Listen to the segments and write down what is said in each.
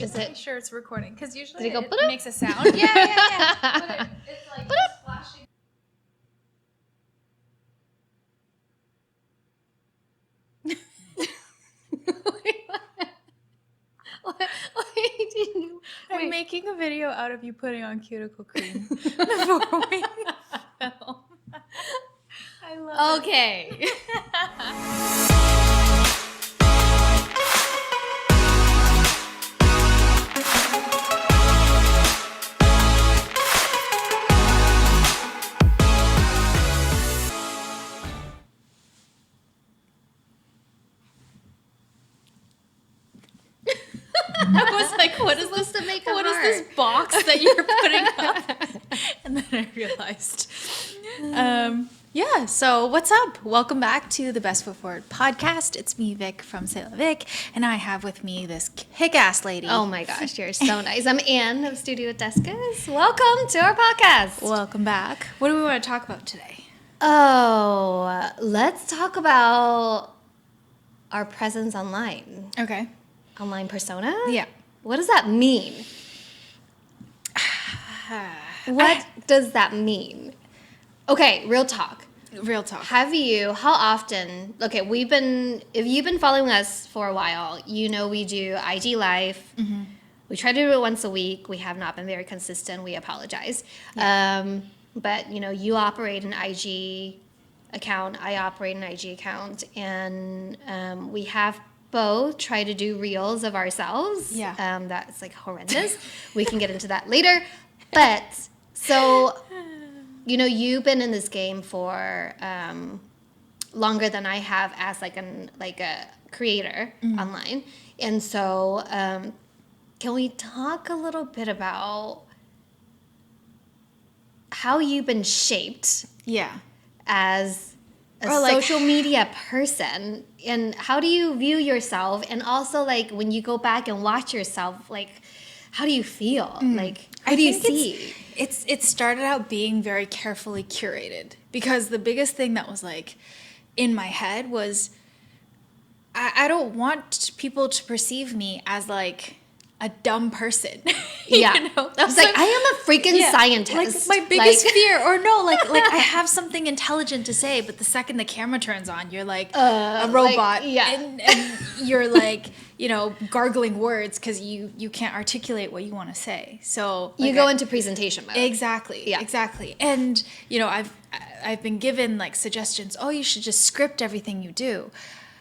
Is it? Make sure it's recording because usually Did it go it boop? makes a sound. Yeah. But it's like just flashing. Wait, did you? I'm making a video out of you putting on cuticle cream before we film. I love Okay. I was like, what is Supposed this? to make a What is heart. this box that you're putting up? And then I realized. Yeah, so what's up? Welcome back to the Best Foot Forward podcast. It's me, Vic from Cestlavic, and I have with me this kick-ass lady. Oh my gosh, you're so nice. I'm Ann of Ann Duskus. Welcome to our podcast. Welcome back. What do we want to talk about today? Oh, let's talk about our presence online. Okay. Online persona? Yeah. What does that mean? What does that mean? Okay, real talk. Real talk. How often, okay, if you've been following us for a while, you know we do IG Live. Mm-hmm. We try to do it once a week. We have not been very consistent. We apologize. Yeah. But, you operate an IG account. I operate an IG account. And we have both try to do reels of ourselves. Yeah. That's like horrendous. We can get into that later. But, so... you've been in this game for longer than I have as like a creator online, and so can we talk a little bit about how you've been shaped? Yeah. As a social media person, and how do you view yourself, and also like when you go back and watch yourself, like how do you feel? Like who do you see? It started out being very carefully curated because the biggest thing that was like in my head was I don't want people to perceive me as like a dumb person. Yeah. It's like I am a freaking scientist. Like my biggest fear, or no, like I have something intelligent to say, but the second the camera turns on, you're like a robot, and you're like gargling words because you can't articulate what you want to say. So you go into presentation mode. Exactly. Yeah. Exactly. And I've been given like suggestions. Oh, you should just script everything you do.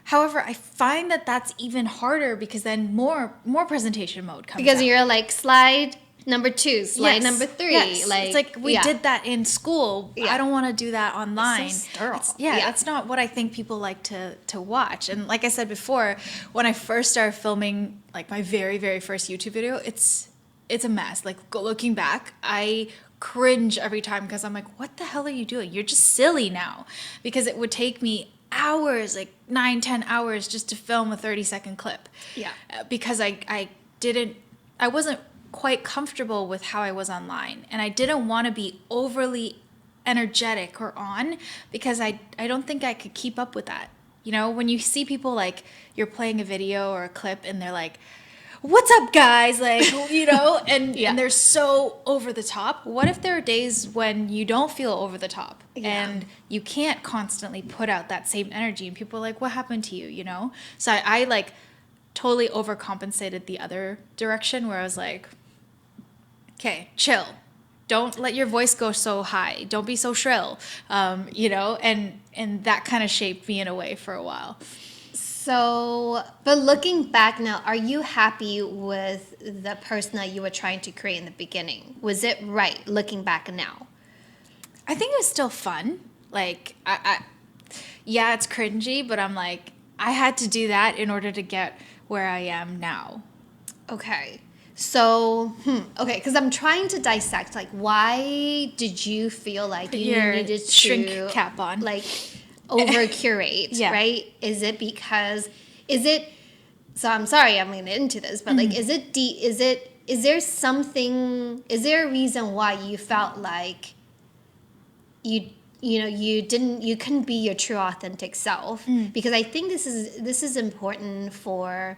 However, I find that that's even harder because then more presentation mode comes because out. You're like slide number 2, slide number 3. Yes. Like it's like we did that in school. Yeah. I don't want to do that online. It's so sterile. That's not what I think people like to watch. And like I said before, when I first started filming like my very, very first YouTube video, it's a mess. Like looking back, I cringe every time because I'm like, what the hell are you doing? You're just silly now. Because it would take me hours, like 9-10 hours just to film a 30-second clip. Yeah. Because I wasn't quite comfortable with how I was online, and I didn't want to be overly energetic or on because I don't think I could keep up with that. When you see people like you're playing a video or a clip and they're like, what's up guys, like and they're so over the top. What if there are days when you don't feel over the top and you can't constantly put out that same energy and people are like, what happened to you? So I like totally overcompensated the other direction where I was like, okay, chill, don't let your voice go so high, don't be so shrill, and that kind of shaped me in a way for a while. So, but looking back now, are you happy with the person that you were trying to create in the beginning? Was it right looking back now? I think it was still fun. Like, it's cringy, but I'm like, I had to do that in order to get where I am now. Okay. So, because I'm trying to dissect, like, why did you feel like you needed to shrink cap on? Like, over curate, right? So I'm sorry I'm going to get into this, but like, is there a reason why you felt like you couldn't be your true authentic self? Because I think this is important for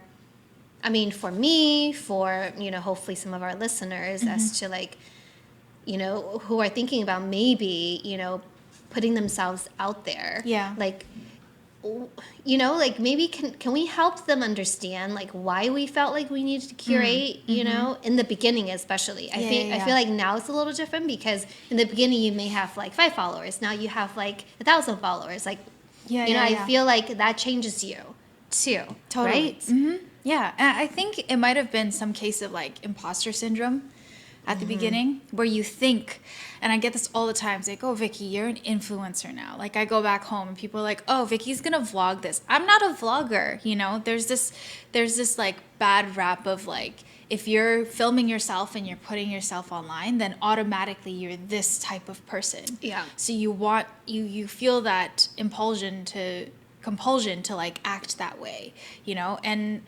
I mean, for me, for, hopefully some of our listeners, as to like, who are thinking about maybe, putting themselves out there. Yeah. Like, like maybe can we help them understand like why we felt like we needed to curate, in the beginning especially. I feel like now it's a little different because in the beginning you may have like 5 followers. Now you have like 1,000 followers. Like, I feel like that changes you too. Totally. Right? Mm-hmm. Yeah. And I think it might have been some case of like imposter syndrome at the beginning where you think, and I get this all the time, it's like, oh, Vicky, you're an influencer now. Like I go back home and people are like, oh, Vicky's going to vlog this. I'm not a vlogger. There's this like bad rap of like, if you're filming yourself and you're putting yourself online, then automatically you're this type of person. Yeah. So you feel that compulsion to like act that way, and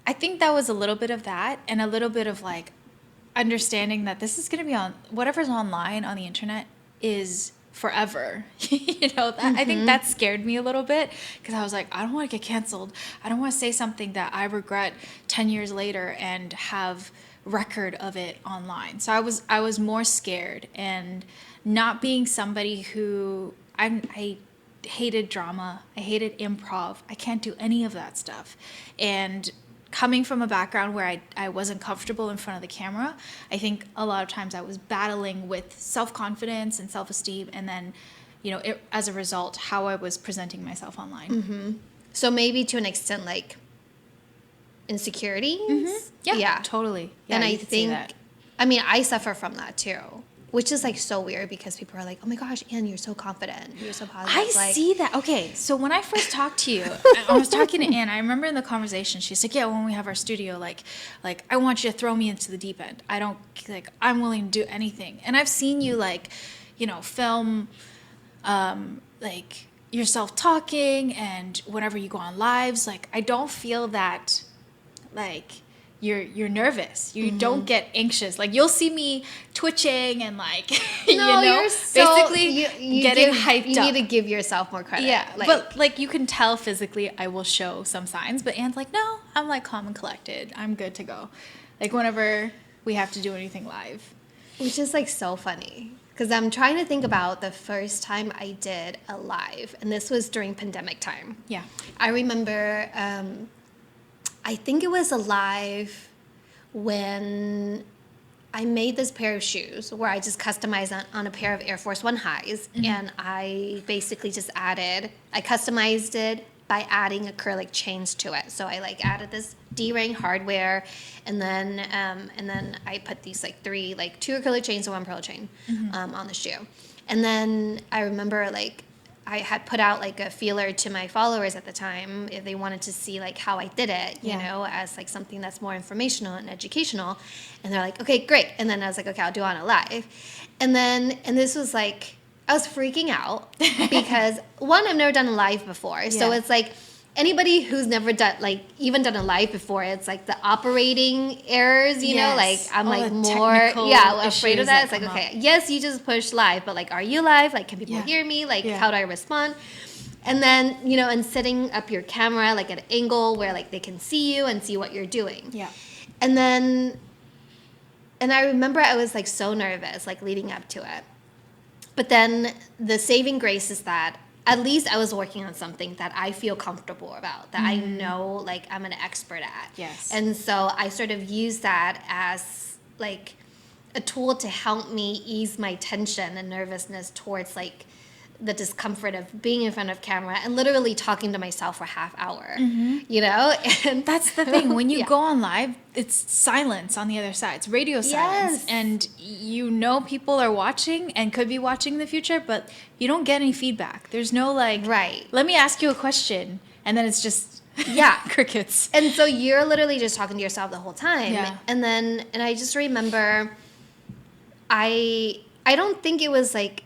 I think that was a little bit of that and a little bit of like understanding that this is going to be on whatever's online on the internet is forever. I think that scared me a little bit because I was like, I don't want to get canceled. I don't want to say something that I regret 10 years later and have record of it online. So I was more scared, and not being somebody who I hated drama. I hated improv. I can't do any of that stuff. And coming from a background where I wasn't comfortable in front of the camera, I think a lot of times I was battling with self-confidence and self-esteem, and then, as a result, how I was presenting myself online. Mm-hmm. So maybe to an extent, like insecurities. Mm-hmm. Yeah, totally. Yeah, and I think, I suffer from that too. Which is like so weird because people are like, oh my gosh, Ann, you're so confident. You're so positive. I see that. Okay, so when I first talked to you, I was talking to Ann. I remember in the conversation, she's like, yeah, when we have our studio, like I want you to throw me into the deep end. I'm willing to do anything. And I've seen you film like yourself talking, and whenever you go on lives, like I don't feel that like you're nervous. You don't get anxious. Like you'll see me twitching and like you're basically you getting hyped up. You need to give yourself more credit. Yeah, but like you can tell physically I will show some signs, but Ann's like, no, I'm like calm and collected. I'm good to go. Like whenever we have to do anything live. Which is like so funny. Because I'm trying to think about the first time I did a live, and this was during pandemic time. Yeah. I remember I think it was a live when I made this pair of shoes where I just customized on a pair of Air Force One highs. And I basically just I customized it by adding acrylic chains to it. So I like added this D-ring hardware, and then I put these like 2 acrylic chains and 1 pearl chain on the shoe. And then I remember like I had put out like a feeler to my followers at the time if they wanted to see like how I did it, as like something that's more informational and educational. And they're like, okay, great. And then I was like, okay, I'll do it on a live. And this was like, I was freaking out because one, I've never done a live before. So it's like anybody who's never done done a live before, it's like the operating errors, like I'm all like the more afraid of that. It's like, okay, yes, you just push live, but like, are you live? Like, can people hear me? Like, how do I respond? And then, and setting up your camera like at an angle where like they can see you and see what you're doing. Yeah. And I remember I was like so nervous, like leading up to it. But then the saving grace is that at least I was working on something that I feel comfortable about, that I know like I'm an expert at. Yes. And so I sort of use that as like a tool to help me ease my tension and nervousness towards like the discomfort of being in front of camera and literally talking to myself for a half hour, And that's the thing. When you go on live, it's silence on the other side. It's radio silence. And people are watching and could be watching in the future, but you don't get any feedback. There's no like, let me ask you a question. And then it's just, crickets. And so you're literally just talking to yourself the whole time. Yeah. And I just remember, I don't think it was like,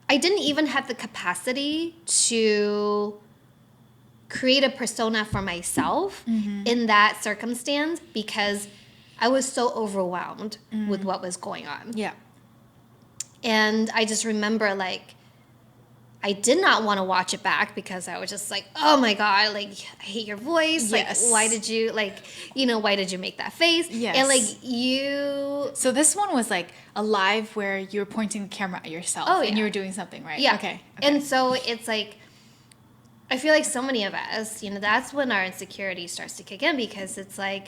I didn't even have the capacity to create a persona for myself in that circumstance because I was so overwhelmed with what was going on. Yeah. And I just remember like I did not want to watch it back because I was just like, oh my God, like, I hate your voice. Yes. Like, why did you, like, you know, why did you make that face? Yes. And like, you. So this one was like a live where you were pointing the camera at yourself and you were doing something, right? Yeah. Okay. And so it's like, I feel like so many of us, you know, that's when our insecurity starts to kick in, because it's like,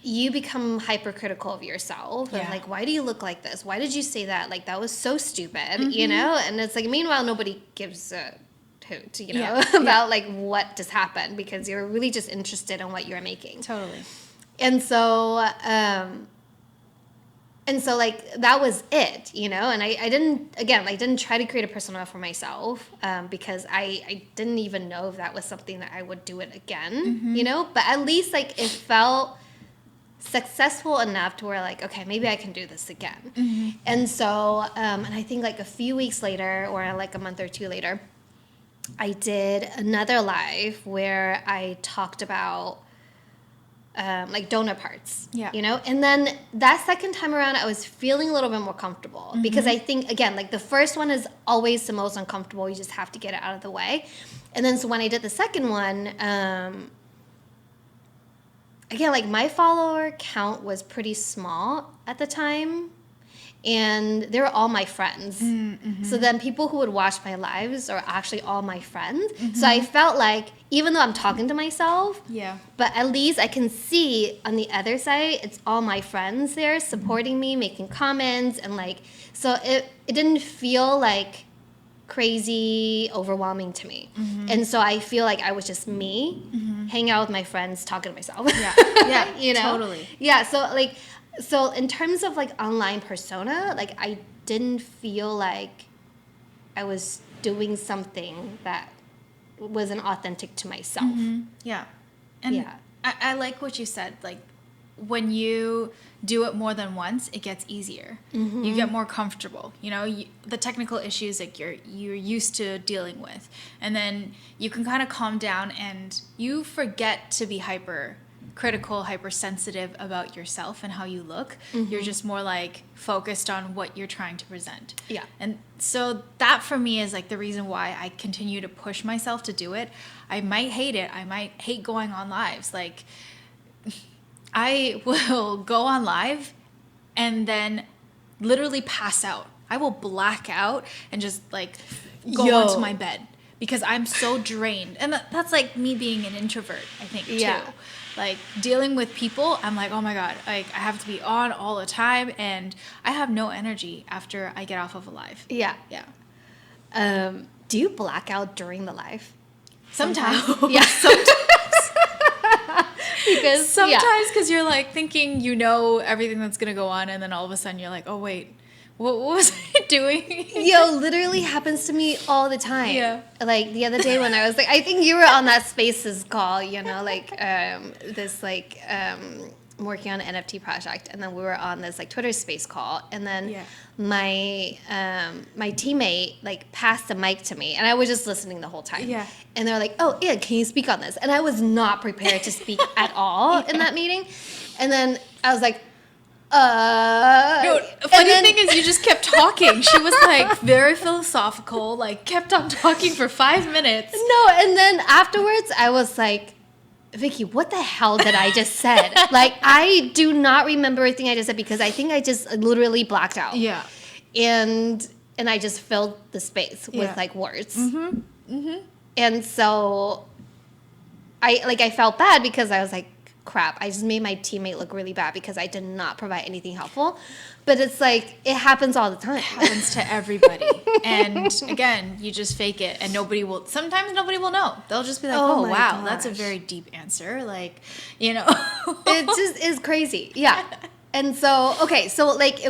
you become hypercritical of yourself. Yeah. And like, why do you look like this? Why did you say that? Like, that was so stupid, you know? And it's like, meanwhile, nobody gives a hoot, you know, about like what just happened, because you're really just interested in what you're making. Totally. And so, like, that was it, you know? And I didn't try to create a persona for myself, because I didn't even know if that was something that I would do it again, you know? But at least, like, it felt successful enough to where, like, okay, maybe I can do this again. And so, and I think, like, a few weeks later, or like a month or two later, I did another live where I talked about like donut parts, you know? And then that second time around, I was feeling a little bit more comfortable, because I think, again, like, the first one is always the most uncomfortable. You just have to get it out of the way. And then so when I did the second one, again, like, my follower count was pretty small at the time, and they were all my friends. So then people who would watch my lives are actually all my friends. So I felt like, even though I'm talking to myself, but at least I can see on the other side, it's all my friends there supporting me, making comments, and like, so it didn't feel like crazy overwhelming to me. And so I feel like I was just me hanging out with my friends, talking to myself. You know? Totally. So in terms of like online persona, like, I didn't feel like I was doing something that wasn't authentic to myself. Yeah. And I like what you said, like, when you do it more than once, it gets easier. You get more comfortable. You know, the technical issues that you're used to dealing with, and then you can kind of calm down, and you forget to be hypercritical, hypersensitive about yourself and how you look. You're just more like focused on what you're trying to present. And so that for me is like the reason why I continue to push myself to do it. I might hate it. I might hate going on lives. Like, I will go on live and then literally pass out. I will black out and just like go onto my bed, because I'm so drained. And that's like me being an introvert, I think, too. Like, dealing with people, I'm like, oh my God, like, I have to be on all the time, and I have no energy after I get off of a live. Do you black out during the live? Sometimes. Because sometimes you're like thinking you know everything that's gonna go on, and then all of a sudden you're like, oh wait, what was I doing? Literally happens to me all the time. Like, the other day when I was like, I think you were on that Spaces call, you know, like this like working on an NFT project, and then we were on this like Twitter space call, and then my my teammate like passed the mic to me, and I was just listening the whole time. And they're like, oh yeah, can you speak on this? And I was not prepared to speak at all in that meeting. And then I was like, No, funny thing is, you just kept talking. She was like very philosophical, like kept on talking for 5 minutes. No, and then afterwards I was like, Vicky, what the hell did I just said? Like, I do not remember everything I just said, because I think I just literally blacked out. And I just filled the space with like words. And so I felt bad, because I was like, crap, I just made my teammate look really bad because I did not provide anything helpful. But it's like, it happens all the time. It happens to everybody. And again, you just fake it, and sometimes nobody will know. They'll just be like, oh wow, that's a very deep answer. Like, you know. It just is crazy. And so, like,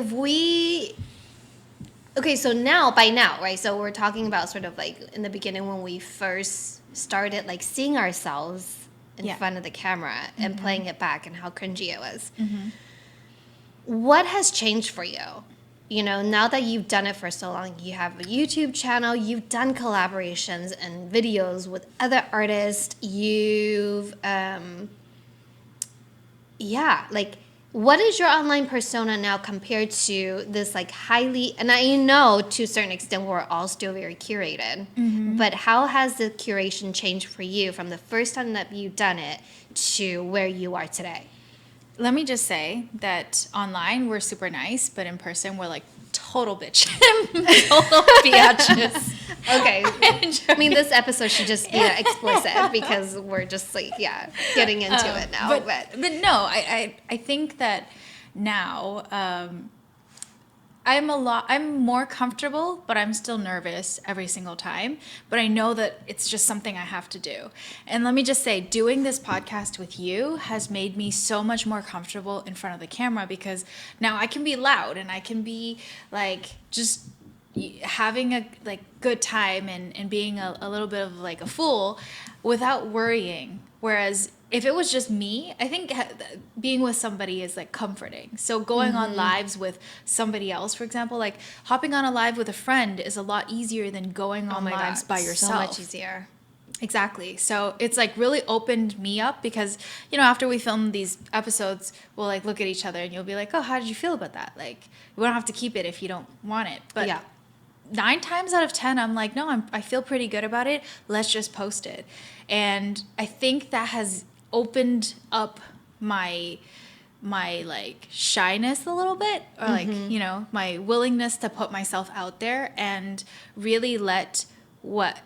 so by now, right? So we're talking about sort of like in the beginning when we first started like seeing ourselves in front of the camera and playing it back, and how cringy it was. What has changed for you? You know, now that you've done it for so long, you have a YouTube channel, you've done collaborations and videos with other artists, you've, like, what is your online persona now compared to this like highly, and I know to a certain extent we're all still very curated, but how has the curation changed for you from the first time that you've done it to where you are today? Let me just say that online we're super nice, but in person we're like total bitch. Total biatches. Okay. I mean, this episode should just be explicit because we're just like, getting into it now. But no, I think that now I'm more comfortable, but I'm still nervous every single time. But I know that it's just something I have to do. And let me just say, doing this podcast with you has made me so much more comfortable in front of the camera, because now I can be loud and I can be like just having a like good time and being a little bit of like a fool without worrying. Whereas if it was just me, I think being with somebody is like comforting. So going on lives with somebody else, for example, like hopping on a live with a friend is a lot easier than going on lives by yourself. So much easier. Exactly. So it's like really opened me up, because, you know, after we film these episodes, we'll like look at each other and you'll be like, oh, how did you feel about that? Like, we don't have to keep it if you don't want it. But 9 times out of 10, I'm like, no, I feel pretty good about it. Let's just post it. And I think that has opened up my like shyness a little bit, or like, you know, my willingness to put myself out there and really let what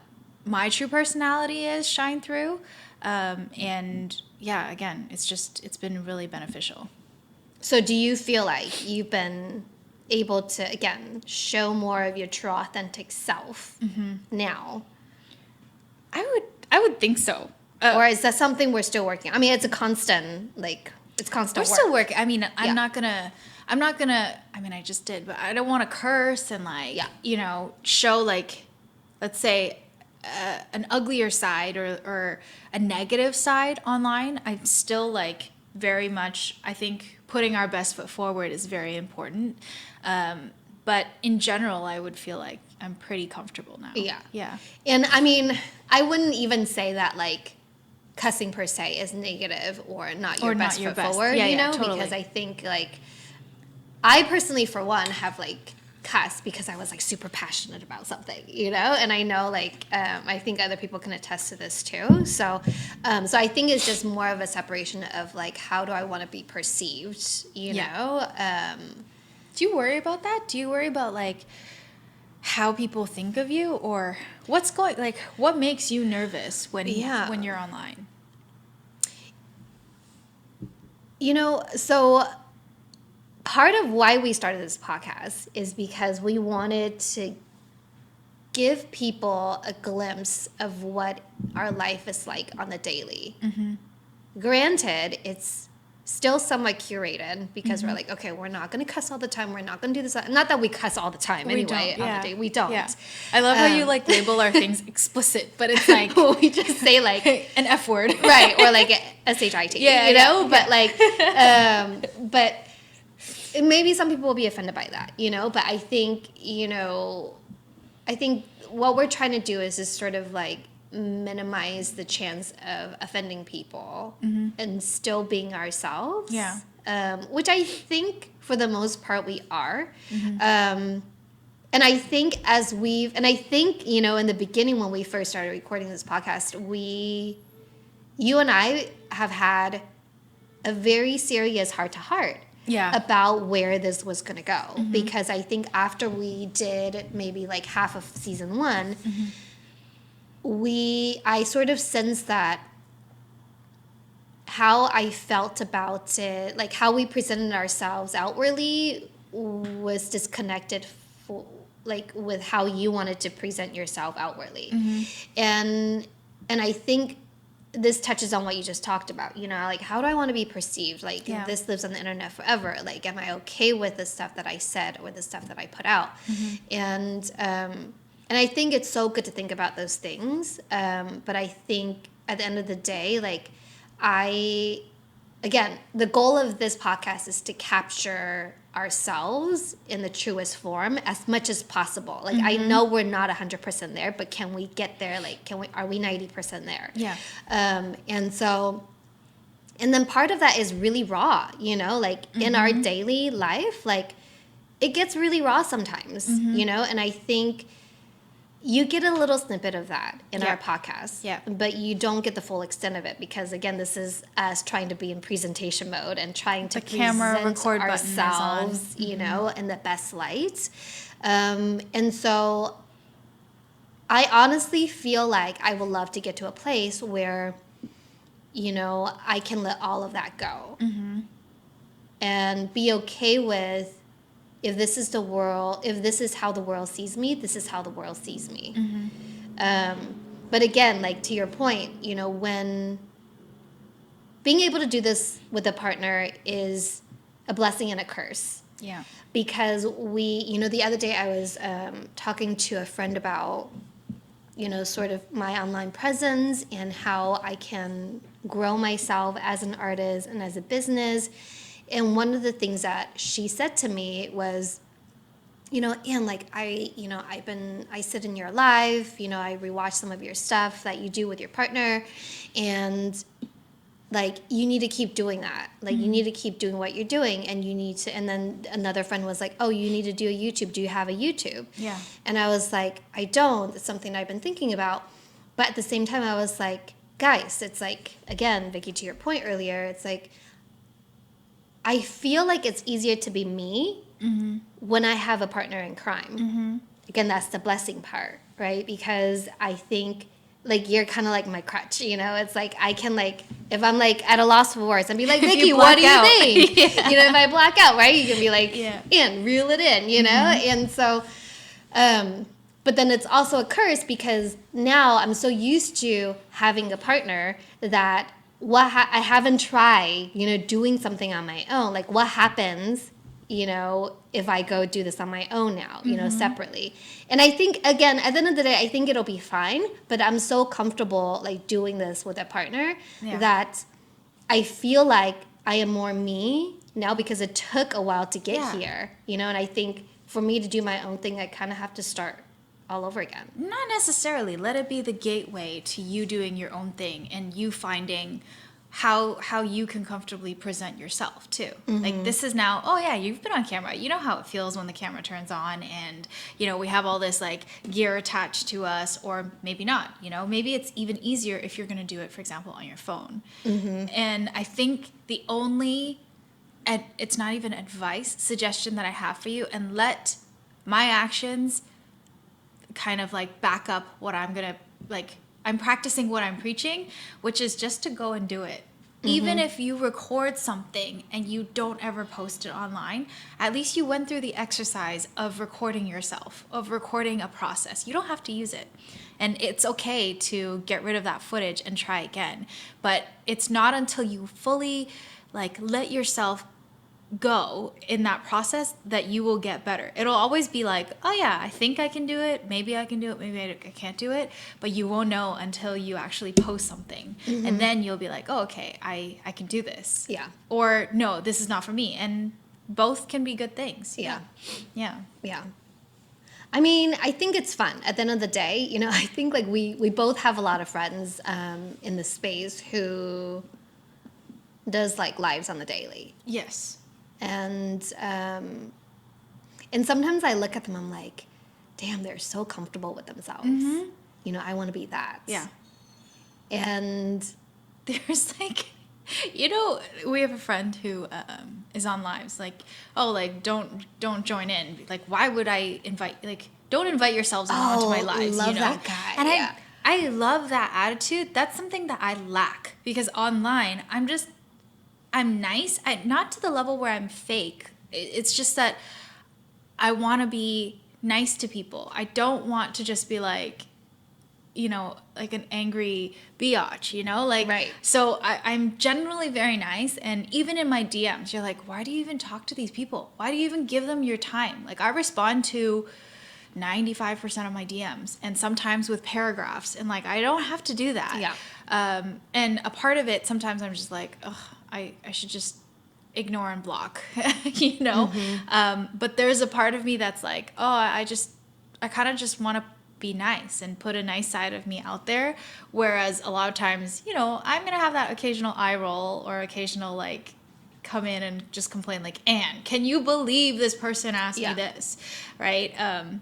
my true personality is shine through. And yeah, again, it's been really beneficial. So do you feel like you've been able to, again, show more of your true authentic self now? I would think so. Or is that something we're still working on? I mean, it's a constant, like, it's constant We're work. still working. I mean, I'm not gonna, I mean, I just did, but I don't want to curse and like, you know, show like, let's say, an uglier side or a negative side online. I'm still like very much, I think putting our best foot forward is very important. But in general, I would feel like I'm pretty comfortable now. Yeah. And I mean, I wouldn't even say that like cussing per se is negative or not your best foot forward, you know, totally. Because I think like, I personally, for one, have like cussed because I was like super passionate about something, you know, and I know like, I think other people can attest to this too. So I think it's just more of a separation of like, how do I want to be perceived, you know? Do you worry about that? Do you worry about like how people think of you, or what makes you nervous when you're online? You know, so part of why we started this podcast is because we wanted to give people a glimpse of what our life is like on the daily. Granted, it's still somewhat curated because we're like, okay, we're not going to cuss all the time. We're not going to do this. Not that we cuss all the time anyway on the day. We don't. Yeah. I love how you like label our things explicit, but it's like we just say like an F word. Right. Or like a SHIT, you know, but like, but maybe some people will be offended by that, you know, but I think, you know, what we're trying to do is just sort of like minimize the chance of offending people and still being ourselves. Which I think for the most part we are. And I think you know, in the beginning when we first started recording this podcast, you and I have had a very serious heart-to-heart about where this was going to go. Because I think after we did maybe like half of season 1, I sort of sensed that how I felt about it, like how we presented ourselves outwardly was disconnected with how you wanted to present yourself outwardly. And I think this touches on what you just talked about, you know, like how do I want to be perceived? Like this lives on the internet forever. Like, am I okay with the stuff that I said or the stuff that I put out? And I think it's so good to think about those things. But I think at the end of the day, like again, the goal of this podcast is to capture ourselves in the truest form as much as possible. Like, I know we're not 100% there, but can we get there? Like, are we 90% there? And so And then part of that is really raw, you know, like in our daily life, like it gets really raw sometimes, you know, and I think you get a little snippet of that in our podcast, but you don't get the full extent of it because, again, this is us trying to be in presentation mode and trying to present ourselves, you know, in the best light. And so I honestly feel like I would love to get to a place where, you know, I can let all of that go and be okay with, if this is the world, if this is how the world sees me, this is how the world sees me. But again, like to your point, you know, when being able to do this with a partner is a blessing and a curse. Yeah. Because you know, the other day I was talking to a friend about, you know, sort of my online presence and how I can grow myself as an artist and as a business. And one of the things that she said to me was, you know, Ann, like I sit in your live, you know, I rewatch some of your stuff that you do with your partner, and like you need to keep doing that. Like you need to keep doing what you're doing, and you need to. And then another friend was like, oh, you need to do a YouTube. Do you have a YouTube? Yeah. And I was like, I don't. It's something I've been thinking about. But at the same time, I was like, guys, it's like, again, Vicky, to your point earlier, it's like, I feel like it's easier to be me when I have a partner in crime. Again, that's the blessing part, right? Because I think like you're kind of like my crutch, you know? It's like I can like, if I'm like at a loss for words, I'd be like, Vicky, what do you think? You know, if I black out, right? You can be like, Ann, reel it in, you know? And so, but then it's also a curse because now I'm so used to having a partner that I haven't tried, you know, doing something on my own. Like what happens, you know, if I go do this on my own now, you know, separately. And I think, again, at the end of the day, I think it'll be fine. But I'm so comfortable like doing this with a partner that I feel like I am more me now because it took a while to get here, you know. And I think for me to do my own thing, I kind of have to start all over again. Not necessarily. Let it be the gateway to you doing your own thing and you finding how you can comfortably present yourself too. Like this is now, oh yeah, you've been on camera. You know how it feels when the camera turns on and, you know, we have all this like gear attached to us, or maybe not, you know, maybe it's even easier if you're going to do it, for example, on your phone. And I think the only, it's not even advice, suggestion that I have for you, and let my actions kind of like back up what I'm gonna, like, I'm practicing what I'm preaching, which is just to go and do it. Even if you record something and you don't ever post it online, at least you went through the exercise of recording yourself, of recording a process. You don't have to use it. And it's okay to get rid of that footage and try again. But it's not until you fully like let yourself go in that process that you will get better. It'll always be like, oh yeah, I think I can do it. Maybe I can do it. Maybe I can't do it. But you won't know until you actually post something. And then you'll be like, oh, okay, I can do this. Yeah. Or no, this is not for me. And both can be good things. Yeah. Yeah. I mean, I think it's fun. At the end of the day, you know, I think like we both have a lot of friends in the space who does like lives on the daily. Yes. And sometimes I look at them, I'm like, damn, they're so comfortable with themselves. You know, I want to be that. Yeah. And there's like, you know, we have a friend who is on lives, like, oh, like, don't join in. Like, why would I invite, like, don't invite yourselves onto my lives, love you know? that guy. And I love that attitude. That's something that I lack because online, I'm nice, not to the level where I'm fake. It's just that I want to be nice to people. I don't want to just be like, you know, like an angry biatch, you know? Like, right. So I'm generally very nice. And even in my DMs, you're like, why do you even talk to these people? Why do you even give them your time? Like, I respond to 95% of my DMs and sometimes with paragraphs. And like, I don't have to do that. Yeah. And a part of it, sometimes I'm just like, ugh, I should just ignore and block, you know? But there's a part of me that's like, oh, I kind of just want to be nice and put a nice side of me out there. Whereas a lot of times, you know, I'm going to have that occasional eye roll or occasional like come in and just complain like, Anne, can you believe this person asked me this? Right?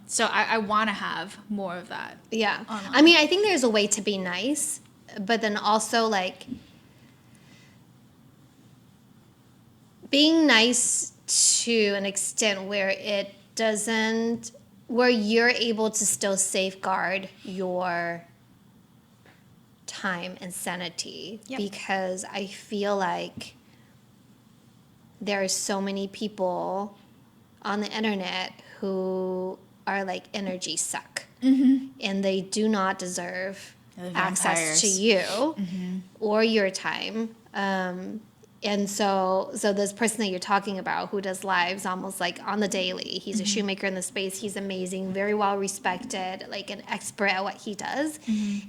So I want to have more of that. Yeah. Online. I mean, I think there's a way to be nice, but then also like being nice to an extent where it doesn't, where you're able to still safeguard your time and sanity. Yep. Because I feel like there are so many people on the internet who are like energy suck, and they do not deserve access to you or your time. And so this person that you're talking about who does lives almost like on the daily, he's a shoemaker in the space, he's amazing, very well respected, like an expert at what he does.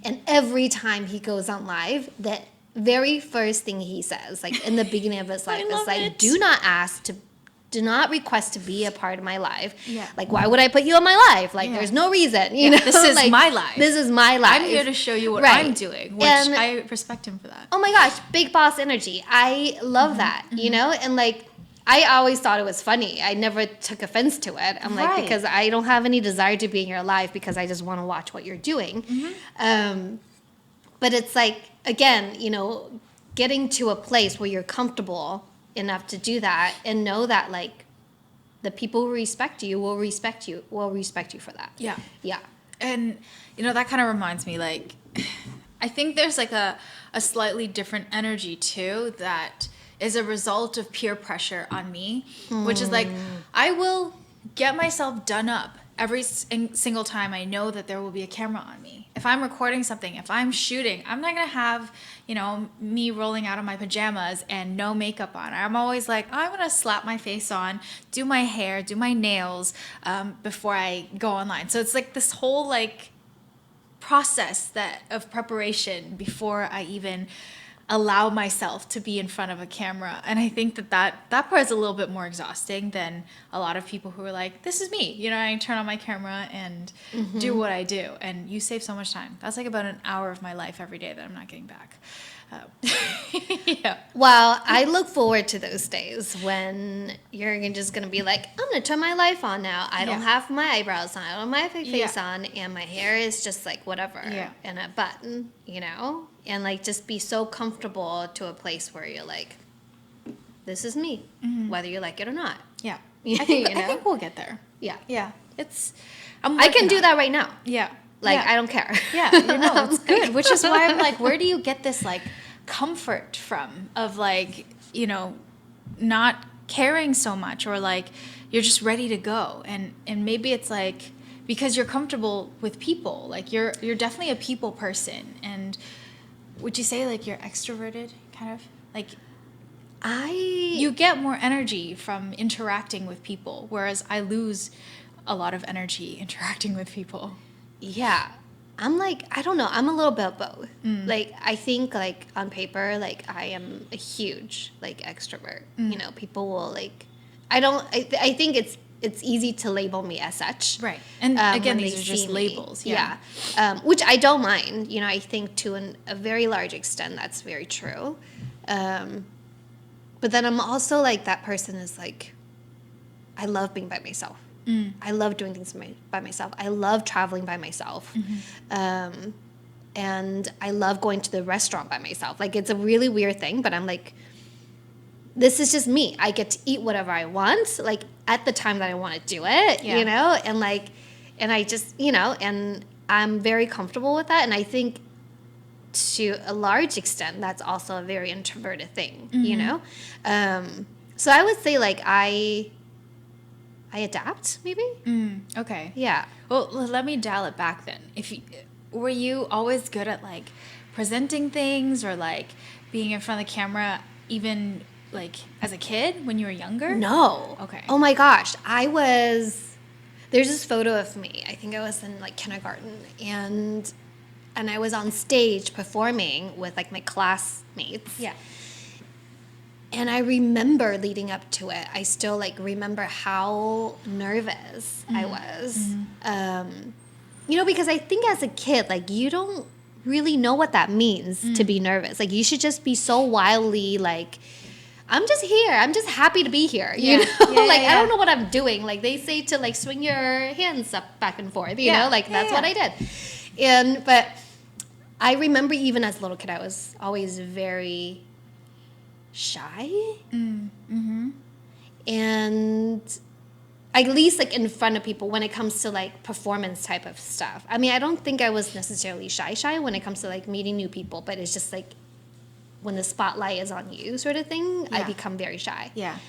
And every time he goes on live, the very first thing he says, like in the beginning of his life, is like, do not request to be a part of my life. Yeah. Like, why would I put you on my life? Like, there's no reason, you know? This is like, my life. This is my life. I'm here to show you what Right. I'm doing, which And- I respect him for that. Oh my gosh, big boss energy. I love that, you know? And like, I always thought it was funny. I never took offense to it. I'm like, Right. because I don't have any desire to be in your life because I just want to watch what you're doing. But it's like, again, you know, getting to a place where you're comfortable enough to do that and know that like the people who respect you will respect you for that. Yeah. Yeah. And, you know, that kind of reminds me, like, I think there's like a slightly different energy too that is a result of peer pressure on me, which is like, I will get myself done up every single time I know that there will be a camera on me. If I'm recording something, if I'm shooting, I'm not going to have, you know, me rolling out of my pajamas and no makeup on. I'm always like, I'm going to slap my face on, do my hair, do my nails before I go online. So it's like this whole like process of preparation before I even allow myself to be in front of a camera. And I think that part is a little bit more exhausting than a lot of people who are like, this is me. You know, I turn on my camera and do what I do. And you save so much time. That's like about an hour of my life every day that I'm not getting back. Yeah. Well, I look forward to those days when you're just going to be like, I'm going to turn my life on now. I don't have my eyebrows on. I don't have my face on. And my hair is just like whatever. Yeah. And a button, you know? And like just be so comfortable to a place where you're like, this is me, whether you like it or not. Yeah. You I think know? we'll get there. Yeah. Yeah. I can do that right now. Yeah. Like, yeah. I don't care. Yeah, you know, it's good. Which is why I'm like, where do you get this like comfort from of like, you know, not caring so much or like you're just ready to go. And maybe it's like because you're comfortable with people. Like you're definitely a people person. And would you say like you're extroverted kind of? Like you get more energy from interacting with people, whereas I lose a lot of energy interacting with people. Yeah. I'm like, I don't know. I'm a little bit of both. Like, I think, like, on paper, like, I am a huge, like, extrovert. You know, people will, like, I think it's easy to label me as such. Right. And again, when these they are just see me. labels. Yeah. Which I don't mind. You know, I think to a very large extent that's very true. But then I'm also, like, that person is, like, I love being by myself. I love doing things by myself. I love traveling by myself. And I love going to the restaurant by myself. Like, it's a really weird thing, but I'm like, this is just me. I get to eat whatever I want, like, at the time that I want to do it, you know? And, like, and I just, you know, and I'm very comfortable with that. And I think to a large extent, that's also a very introverted thing, you know? So I would say, like, I adapt, maybe. Okay. Yeah. Well, let me dial it back then. Were you always good at like presenting things or like being in front of the camera, even like as a kid when you were younger? No. Okay. Oh my gosh, there's this photo of me. I think I was in like kindergarten, and I was on stage performing with like my classmates. Yeah. And I remember leading up to it, I still like remember how nervous I was. Because I think as a kid, like, you don't really know what that means to be nervous. Like, you should just be so wildly, like, I'm just here. I'm just happy to be here. Yeah. Like, Yeah. I don't know what I'm doing. Like, they say to, like, swing your hands up back and forth, you know? Like, that's what I did. But I remember even as a little kid, I was always very shy. And at least, like, in front of people when it comes to, like, performance type of stuff. I mean, I don't think I was necessarily shy when it comes to, like, meeting new people. But it's just, like, when the spotlight is on you sort of thing, I become very shy. Yeah.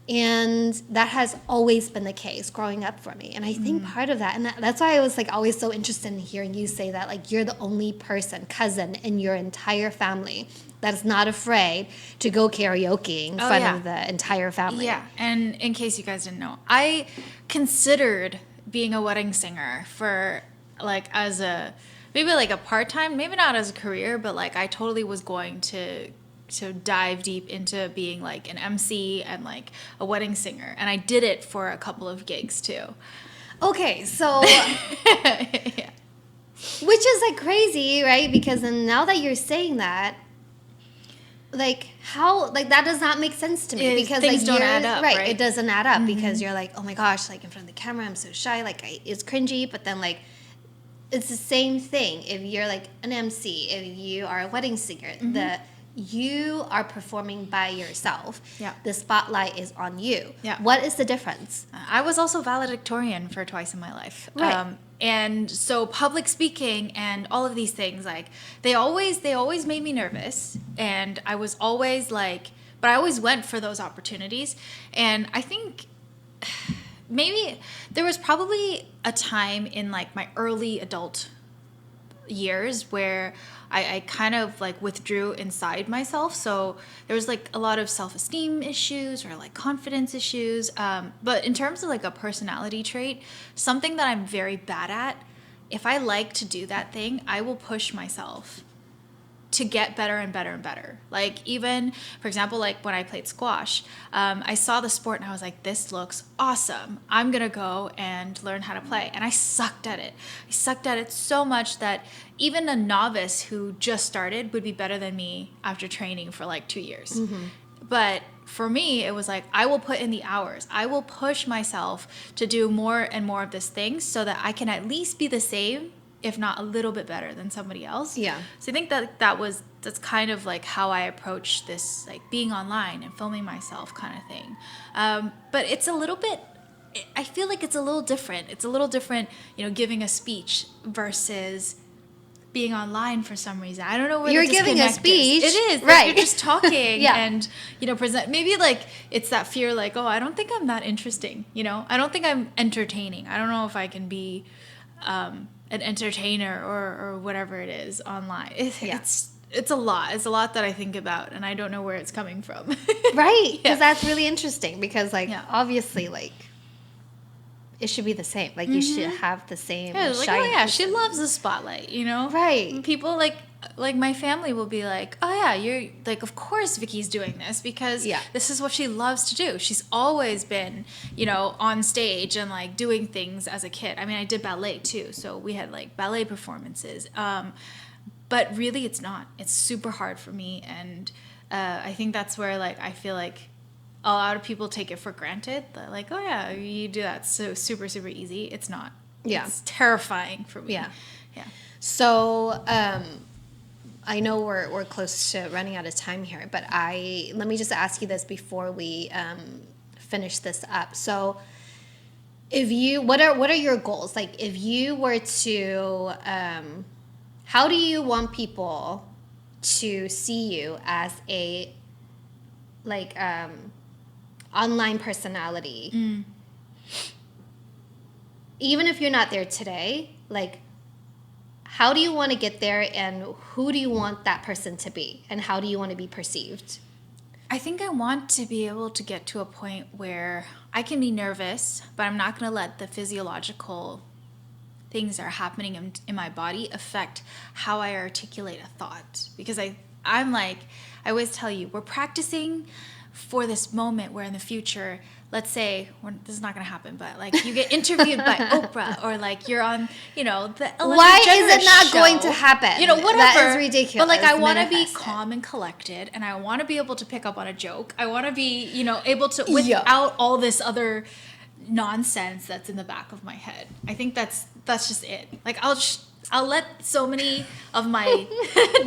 And that has always been the case growing up for me. And I think part of that, and that's why I was, like, always so interested in hearing you say that, like, you're the only cousin in your entire family that is not afraid to go karaoke in front of the entire family. Yeah, and in case you guys didn't know, I considered being a wedding singer for, like, as a, maybe like a part-time, maybe not as a career, but, like, I totally was going to dive deep into being, like, an MC and, like, a wedding singer. And I did it for a couple of gigs too. Okay, so which is, like, crazy, right? Because then now that you're saying that, like, how, like, that does not make sense to me, because, things like, don't add up, right? It doesn't add up, because you're like, oh my gosh, like, in front of the camera I'm so shy, like, it's cringy. But then, like, it's the same thing if you're, like, an MC, if you are a wedding singer, you are performing by yourself. Yeah. The spotlight is on you. Yeah. What is the difference? I was also valedictorian for twice in my life. Right. And so public speaking and all of these things, like, they always made me nervous. And I was always like, but I always went for those opportunities. And I think maybe there was probably a time in, like, my early adult years where I kind of, like, withdrew inside myself. So there was, like, a lot of self-esteem issues or, like, confidence issues. But in terms of, like, a personality trait, something that I'm very bad at, if I like to do that thing, I will push myself to get better and better and better. Like, even, for example, like, when I played squash, I saw the sport and I was like, this looks awesome. I'm going to go and learn how to play. And I sucked at it. I sucked at it so much that even a novice who just started would be better than me after training for, like, 2 years. But for me, it was like, I will put in the hours. I will push myself to do more and more of this thing so that I can at least be the same, if not a little bit better than somebody else. Yeah. So I think that's kind of, like, how I approach this, like, being online and filming myself kind of thing. But it's a little bit, I feel like it's a little different. It's a little different, giving a speech versus being online for some reason. I don't know where you're the giving a disconnect speech. is. It is. Right. Like, you're just talking Yeah. and, present. Maybe, like, it's that fear, like, oh, I don't think I'm that interesting. I don't think I'm entertaining. I don't know if I can be an entertainer or whatever it is online. It's a lot. It's a lot that I think about, and I don't know where it's coming from. Right. Because that's really interesting, because, like, Yeah. obviously, like, it should be the same. Like, you should have the same Like, shyness. oh yeah, she loves the spotlight, Right. And people, like my family will be like, oh yeah, you're, like, of course Vicky's doing this because this is what she loves to do. She's always been, on stage and, like, doing things as a kid. I mean, I did ballet too, so we had, like, ballet performances. But really, it's not. It's super hard for me, and I think that's where, like, I feel like a lot of people take it for granted. That, like, oh yeah, you do that so super, super easy. It's not. Yeah. It's terrifying for me. Yeah. Yeah. So, I know we're close to running out of time here, but let me just ask you this before we finish this up. So, what are your goals? Like, if you were to, how do you want people to see you as a, like, online personality? Even if you're not there today, like, how do you want to get there, and who do you want that person to be, and how do you want to be perceived? I think I want to be able to get to a point where I can be nervous, but I'm not going to let the physiological things that are happening in my body affect how I articulate a thought. Because I'm like, I always tell you, we're practicing for this moment where in the future, let's say, this is not going to happen, but like you get interviewed by Oprah, or like you're on, the Ellen Why DeGeneres is it not show. going to happen? Whatever. That is ridiculous. But like, I want to be Manifest it. calm and collected, and I want to be able to pick up on a joke. I want to be, able to, without all this other nonsense that's in the back of my head. I think that's just it. Like, I'll let so many of my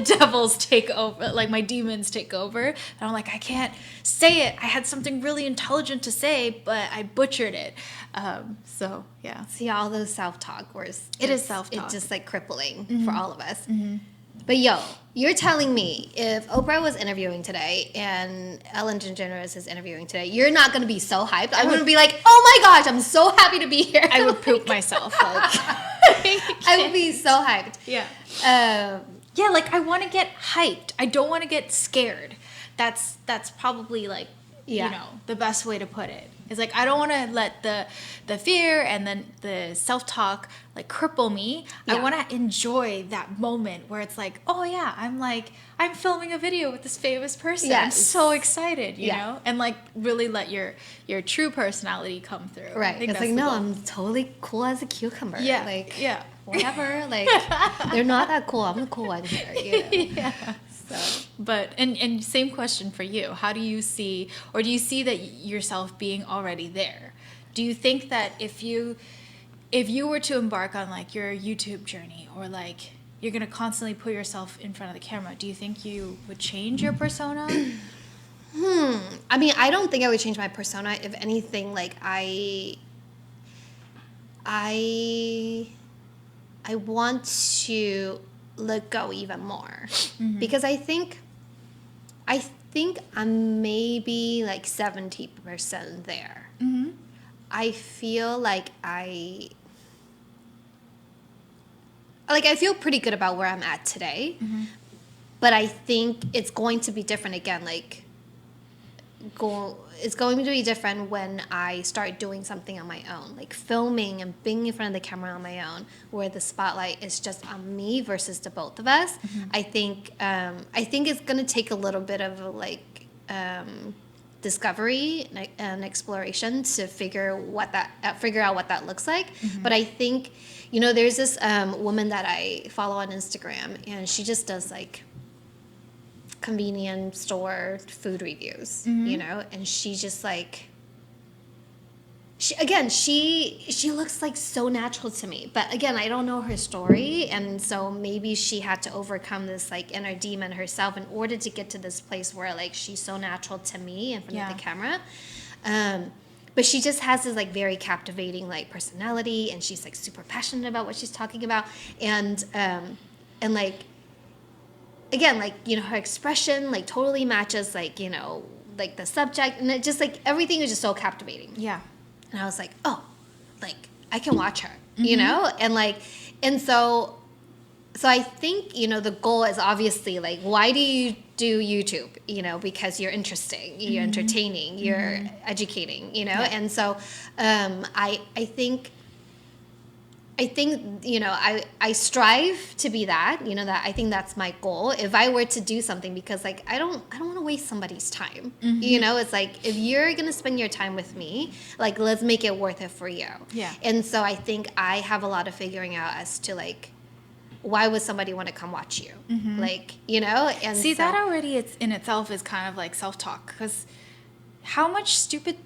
devils take over, like my demons take over. And I'm like, I can't say it. I had something really intelligent to say, but I butchered it. So, yeah. See, all those self-talk It is self-talk. It's just like crippling for all of us. But you're telling me if Oprah was interviewing today and Ellen DeGeneres is interviewing today, you're not going to be so hyped. I'm going to be like, oh my gosh, I'm so happy to be here. I would poop myself. Like, I would be so hyped. Yeah. Yeah, like I want to get hyped. I don't want to get scared. That's probably like, the best way to put it. It's like, I don't want to let the fear and then the self-talk like cripple me. Yeah. I want to enjoy that moment where it's like, oh yeah, I'm filming a video with this famous person. Yes. I'm so excited, you know? And like really let your true personality come through. Right. I think it's that's like, the no, goal. I'm totally cool as a cucumber. Yeah. Like, yeah. whatever. Like, they're not that cool. I'm the cool one here. Yeah. So, but and same question for you. How do you see, or do you see that yourself being already there? Do you think that if you were to embark on like your YouTube journey, or like you're gonna constantly put yourself in front of the camera, do you think you would change your persona? I mean, I don't think I would change my persona. If anything, like I want to let go even more, because I think I'm maybe like 70% there. I feel like I feel pretty good about where I'm at today, but I think it's going to be different again. Like, it's going to be different when I start doing something on my own, like filming and being in front of the camera on my own, where the spotlight is just on me versus the both of us. I think it's going to take a little bit of discovery and exploration to figure out what that looks like. But I think, there's this woman that I follow on Instagram, and she just does like convenience store food reviews, and she just like, she looks like so natural to me. But again, I don't know her story, and so maybe she had to overcome this like inner demon herself in order to get to this place where like she's so natural to me in front of the camera. But she just has this like very captivating like personality, and she's like super passionate about what she's talking about, and like, again, like, her expression like totally matches like, like the subject, and it just like everything is just so captivating. Yeah. And I was like, oh, like I can watch her, and like, and so I think, the goal is obviously like, why do you do YouTube? Because you're interesting, you're entertaining, you're educating, and so I think, I strive to be that, that I think that's my goal. If I were to do something, because like, I don't want to waste somebody's time. It's like, if you're going to spend your time with me, like, let's make it worth it for you. Yeah. And so I think I have a lot of figuring out as to like, why would somebody want to come watch you? Like, and see, so, that already in itself is kind of like self-talk, because how much stupid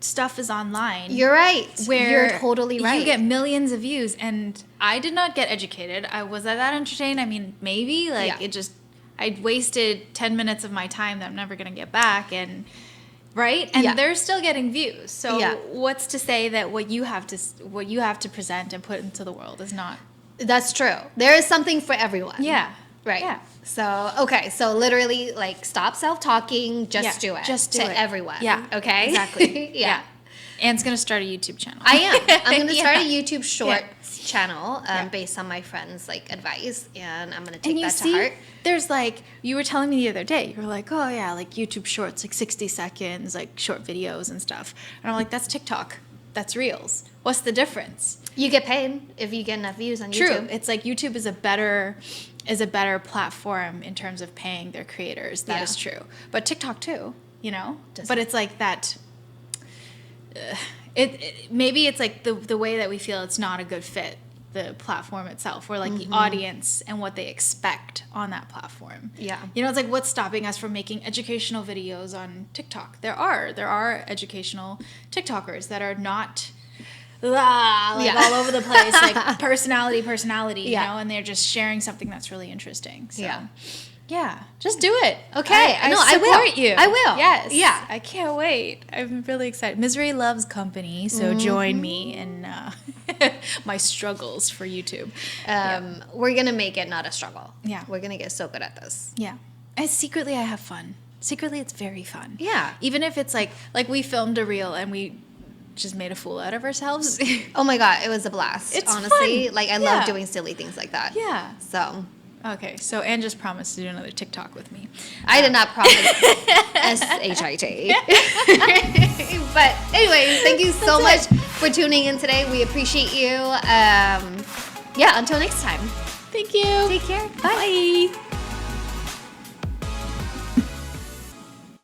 stuff is online. You're right. Where you're totally right. You get millions of views, and I did not get educated. Was I that entertained? I mean, maybe. Like, I wasted 10 minutes of my time that I'm never going to get back, and right? And they're still getting views. So what's to say that what you have to present and put into the world is not? That's true. There is something for everyone. Yeah. Right. Yeah. So, okay. So literally, like, stop self-talking. Just do it. Just do to it. everyone. Yeah. Okay? Exactly. Yeah. Ann's going to start a YouTube channel. I am. I'm going to start a YouTube Shorts channel based on my friend's, like, advice. And I'm going to take that to heart. There's, like, you were telling me the other day, you were like, oh, yeah, like, YouTube Shorts, like, 60 seconds, like, short videos and stuff. And I'm like, that's TikTok. That's Reels. What's the difference? You get paid if you get enough views on YouTube. True. It's like YouTube is a better platform in terms of paying their creators. That is true. But TikTok too. you know? Does But it? it's like that, maybe it's like the way that we feel it's not a good fit, the platform itself, or like the audience and what they expect on that platform. Yeah. You know, it's like what's stopping us from making educational videos on TikTok? There are educational TikTokers that are not all over the place, like personality, you know, and they're just sharing something that's really interesting. So yeah, just do it. Okay. I No, support you. I will. Yes. Yeah. I can't wait. I'm really excited. Misery loves company, so join me in my struggles for YouTube. We're gonna make it not a struggle. Yeah. We're gonna get so good at this. Yeah. And secretly, I have fun. Secretly, it's very fun. Yeah. Even if it's like we filmed a reel and we just made a fool out of ourselves. Oh my God, it was a blast. It's honestly, fun. like I love doing silly things like that. Yeah. So Okay, so Anne just promised to do another TikTok with me. I did not promise SHIT. But anyways, thank you so much for tuning in today. We appreciate you. Yeah, until next time. Thank you. Take care. Bye.